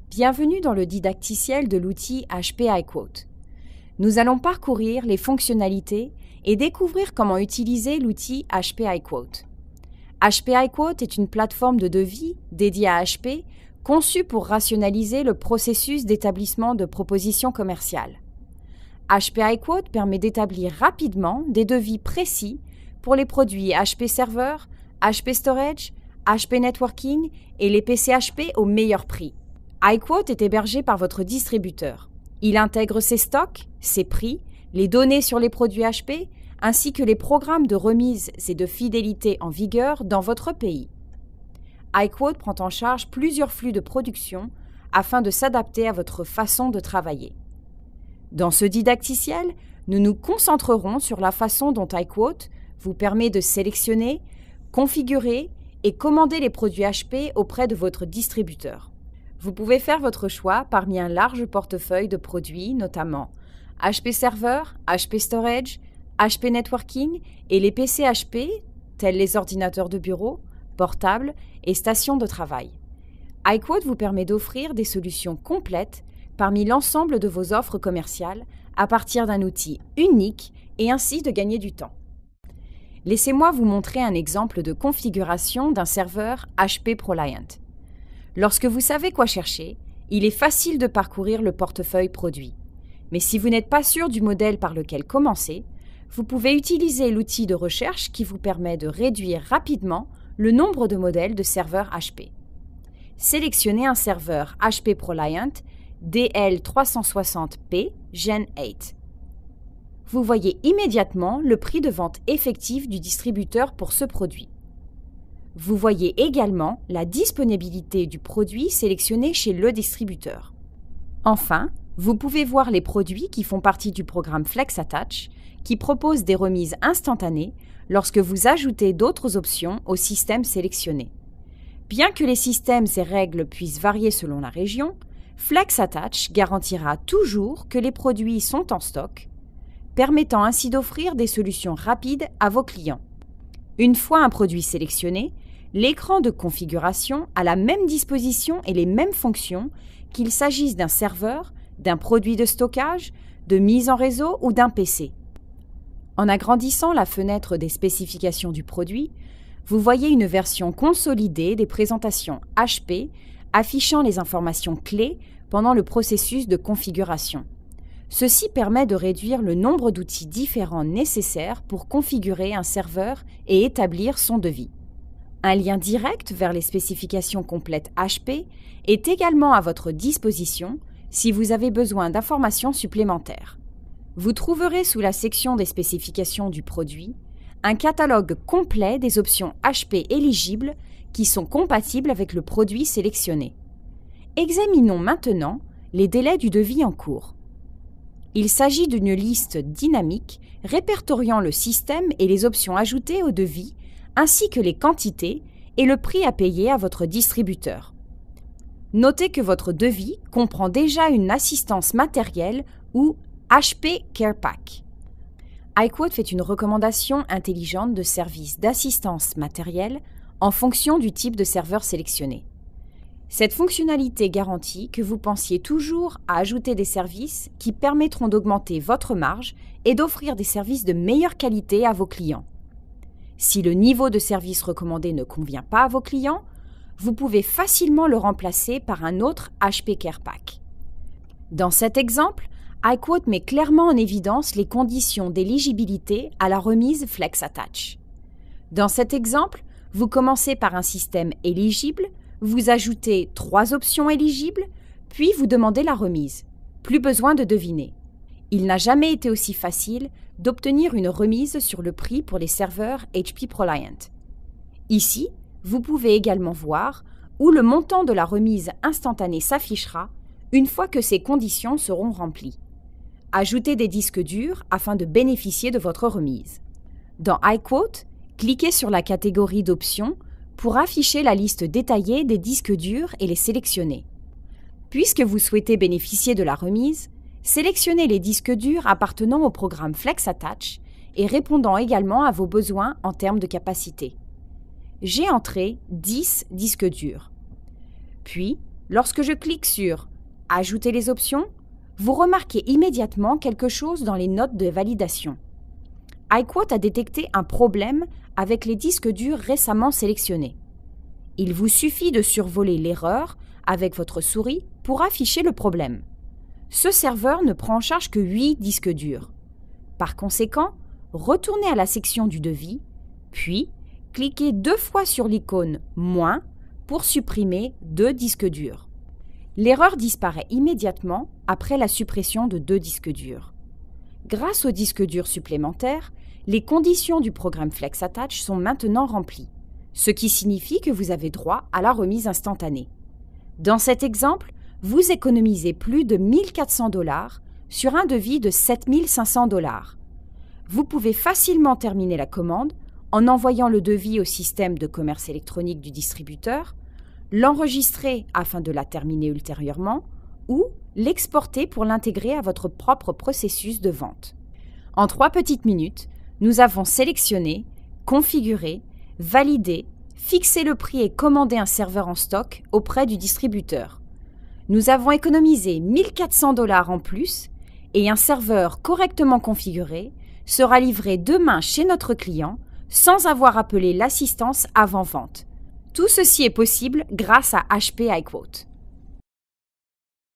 Bienvenue dans le didacticiel de l'outil HP iQuote. Nous allons parcourir les fonctionnalités et découvrir comment utiliser l'outil HP iQuote. HP iQuote est une plateforme de devis dédiée à HP conçue pour rationaliser le processus d'établissement de propositions commerciales. HP iQuote permet d'établir rapidement des devis précis pour les produits HP Server, HP Storage, HP Networking et les PC HP au meilleur prix. iQuote est hébergé par votre distributeur. Il intègre ses stocks, ses prix, les données sur les produits HP, ainsi que les programmes de remise et de fidélité en vigueur dans votre pays. iQuote prend en charge plusieurs flux de production afin de s'adapter à votre façon de travailler. Dans ce didacticiel, nous nous concentrerons sur la façon dont iQuote vous permet de sélectionner, configurer et commander les produits HP auprès de votre distributeur. Vous pouvez faire votre choix parmi un large portefeuille de produits, notamment HP Server, HP Storage, HP Networking et les PC HP, tels les ordinateurs de bureau, portables et stations de travail. iQuote vous permet d'offrir des solutions complètes parmi l'ensemble de vos offres commerciales à partir d'un outil unique et ainsi de gagner du temps. Laissez-moi vous montrer un exemple de configuration d'un serveur HP ProLiant. Lorsque vous savez quoi chercher, il est facile de parcourir le portefeuille produit. Mais si vous n'êtes pas sûr du modèle par lequel commencer, vous pouvez utiliser l'outil de recherche qui vous permet de réduire rapidement le nombre de modèles de serveurs HP. Sélectionnez un serveur HP ProLiant DL360P Gen 8. Vous voyez immédiatement le prix de vente effectif du distributeur pour ce produit. Vous voyez également la disponibilité du produit sélectionné chez le distributeur. Enfin, vous pouvez voir les produits qui font partie du programme FlexAttach, qui propose des remises instantanées lorsque vous ajoutez d'autres options au système sélectionné. Bien que les systèmes et règles puissent varier selon la région, FlexAttach garantira toujours que les produits sont en stock, permettant ainsi d'offrir des solutions rapides à vos clients. Une fois un produit sélectionné, l'écran de configuration a la même disposition et les mêmes fonctions qu'il s'agisse d'un serveur, d'un produit de stockage, de mise en réseau ou d'un PC. En agrandissant la fenêtre des spécifications du produit, vous voyez une version consolidée des présentations HP affichant les informations clés pendant le processus de configuration. Ceci permet de réduire le nombre d'outils différents nécessaires pour configurer un serveur et établir son devis. Un lien direct vers les spécifications complètes HP est également à votre disposition si vous avez besoin d'informations supplémentaires. Vous trouverez sous la section des spécifications du produit un catalogue complet des options HP éligibles qui sont compatibles avec le produit sélectionné. Examinons maintenant les délais du devis en cours. Il s'agit d'une liste dynamique répertoriant le système et les options ajoutées au devis, ainsi que les quantités et le prix à payer à votre distributeur. Notez que votre devis comprend déjà une assistance matérielle ou HP Care Pack. iQuote fait une recommandation intelligente de services d'assistance matérielle en fonction du type de serveur sélectionné. Cette fonctionnalité garantit que vous pensiez toujours à ajouter des services qui permettront d'augmenter votre marge et d'offrir des services de meilleure qualité à vos clients. Si le niveau de service recommandé ne convient pas à vos clients, vous pouvez facilement le remplacer par un autre HP Care Pack. Dans cet exemple, iQuote met clairement en évidence les conditions d'éligibilité à la remise FlexAttach. Dans cet exemple, vous commencez par un système éligible, vous ajoutez 3 options éligibles, puis vous demandez la remise. Plus besoin de deviner. Il n'a jamais été aussi facile d'obtenir une remise sur le prix pour les serveurs HP ProLiant. Ici, vous pouvez également voir où le montant de la remise instantanée s'affichera une fois que ces conditions seront remplies. Ajoutez des disques durs afin de bénéficier de votre remise. Dans iQuote, cliquez sur la catégorie d'options pour afficher la liste détaillée des disques durs et les sélectionner. Puisque vous souhaitez bénéficier de la remise, sélectionnez les disques durs appartenant au programme FlexAttach et répondant également à vos besoins en termes de capacité. J'ai entré 10 disques durs. Puis, Lorsque je clique sur « Ajouter les options », vous remarquez immédiatement quelque chose dans les notes de validation. iQuote a détecté un problème avec les disques durs récemment sélectionnés. Il vous suffit de survoler l'erreur avec votre souris pour afficher le problème. Ce serveur ne prend en charge que 8 disques durs. Par conséquent, retournez à la section du devis, puis cliquez 2 fois sur l'icône « Moins » pour supprimer 2 disques durs. L'erreur disparaît immédiatement après la suppression de 2 disques durs. Grâce aux disques durs supplémentaires, les conditions du programme FlexAttach sont maintenant remplies, ce qui signifie que vous avez droit à la remise instantanée. Dans cet exemple, vous économisez plus de 1 400 $ sur un devis de 7 500 $. Vous pouvez facilement terminer la commande en envoyant le devis au système de commerce électronique du distributeur, l'enregistrer afin de la terminer ultérieurement ou l'exporter pour l'intégrer à votre propre processus de vente. En 3 petites minutes, nous avons sélectionné, configuré, validé, fixé le prix et commandé un serveur en stock auprès du distributeur. Nous avons économisé 1 400 $ en plus et un serveur correctement configuré sera livré demain chez notre client sans avoir appelé l'assistance avant-vente. Tout ceci est possible grâce à HP iQuote.